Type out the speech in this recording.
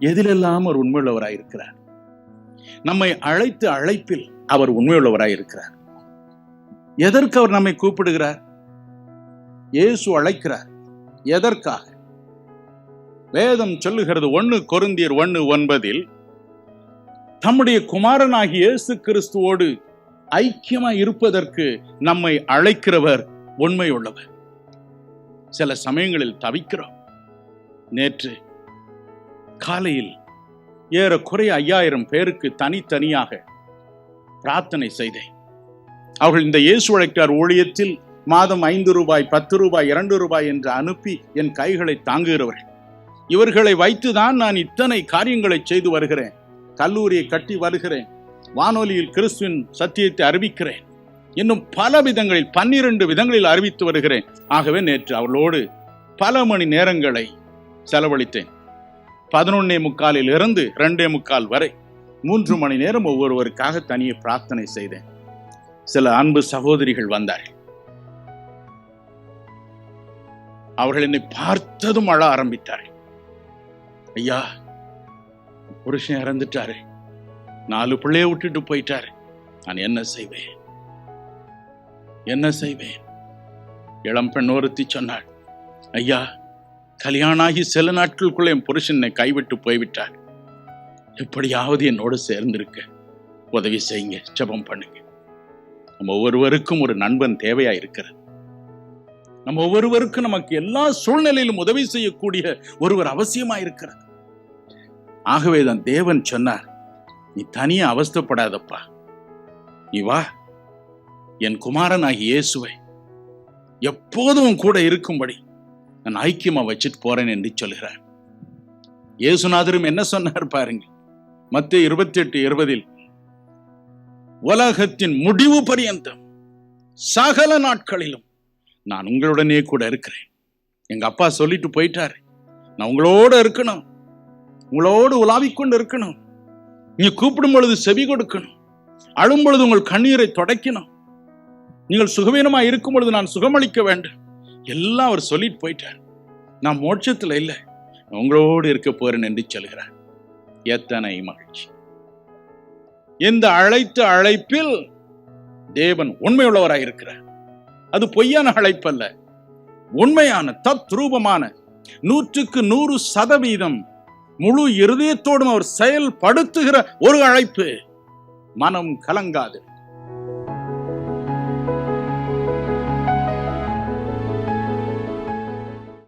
எதிலெல்லாம் அவர் உண்மையுள்ளவராயிருக்கிறார். நம்மை அழைத்த அழைப்பில் அவர் உண்மையுள்ளவராயிருக்கிறார். எதற்கு அவர் நம்மை கூப்பிடுகிறார்? இயேசு அழைக்கிறார். எதற்காக? வேதம் சொல்லுகிறது 1 கொரிந்தியர் 1:9 தம்முடைய குமாரனாகிய இயேசு கிறிஸ்துவோடு ஐக்கியமாய் இருப்பதற்கு நம்மை அழைக்கிறவர் உண்மையுள்ளவர். சில சமயங்களில் தவிக்கிறோம். நேற்று காலையில் ஏறக்குறைய 5000 பேருக்கு தனித்தனியாக பிரார்த்தனை செய்தேன். அவர்கள் இந்த இயேசு அழைக்கிறார் ஊழியத்தில் மாதம் 5 ரூபாய், 10 ரூபாய், 2 ரூபாய் என்று அனுப்பி என் கைகளை தாங்குகிறவர்கள். இவர்களை வைத்துதான் நான் இத்தனை காரியங்களை செய்து வருகிறேன். கல்லூரியை கட்டி வருகிறேன். வானொலியில் கிறிஸ்துவின் சத்தியத்தை அறிவிக்கிறேன். இன்னும் பல விதங்களில் 12 விதங்களில் அறிவித்து வருகிறேன். ஆகவே நேற்று அவர்களோடு பல மணி நேரங்களை செலவழித்தேன். 11:45 இருந்து 2:45 வரை 3 மணி நேரம் ஒவ்வொருவருக்காக தனியே பிரார்த்தனை செய்தேன். சில அன்பு சகோதரிகள் வந்தார்கள். அவர்கள் என்னை பார்த்ததும் அழ ஆரம்பித்தார்கள். ஐயா, புருஷன் இறந்துட்டாரு, 4 பிள்ளைய விட்டுட்டு போயிட்டாரு, நான் என்ன செய்வேன்? இளம் பெண் ஒருத்தி சொன்னாள், ஐயா, கல்யாணம் ஆகி சில நாட்களுக்குள்ள என் புருஷன் என்னை கைவிட்டு போய்விட்டார். எப்படியாவது என்னோடு சேர்ந்திருக்க உதவி செய்யுங்க, ஜெபம் பண்ணுங்க. நம்ம ஒவ்வொருவருக்கும் ஒரு நண்பன் தேவையா இருக்கிறது. நம்ம ஒவ்வொருவருக்கும் நமக்கு எல்லா சூழ்நிலையிலும் உதவி செய்யக்கூடிய ஒருவர் அவசியமா இருக்கிறது. ஆகவேதான் தேவன் சொன்னார், நீ தனியா அவஸ்தைப்படாதப்பா, நீ வா, என் குமாரனாகிய இயேசுவை எப்போதும் கூட இருக்கும்படி நான் ஐக்கியமா வச்சுட்டு போறேன் என்று சொல்கிறார். இயேசுநாதரும் என்ன சொன்னார் பாருங்க, மத்தேயு 28:20 உலகத்தின் முடிவு பரியந்தம் சகல நாட்களிலும் நான் உங்களுடனே கூட இருக்கிறேன். எங்க அப்பா சொல்லிட்டு போயிட்டாரு, நான் உங்களோட இருக்கணும், உங்களோடு உலாவிக்கொண்டு இருக்கணும். நீங்க கூப்பிடும் பொழுது செவி கொடுக்கணும், அழும் பொழுது உங்கள் கண்ணீரை துடைக்கணும், நீங்கள் சுகவீனமா இருக்கும் பொழுது நான் சுகமளிக்க வேண்டும். எல்லாம் அவர் சொல்லிட்டு போயிட்டார். நான் மோட்சத்துல இல்லை, உங்களோடு இருக்க போறேன் என்று சொல்கிறார். எத்தனை மகிழ்ச்சி! இந்த அழைத்த அழைப்பில் தேவன் உண்மையுள்ளவராய் இருக்கிறார். அது பொய்யான அழைப்பல்ல, உண்மையான தத்ரூபமான 100% முழு இருதயத்தோடும் அவர் செயல்படுத்துகிற ஒரு அழைப்பு. மனம் கலங்காது,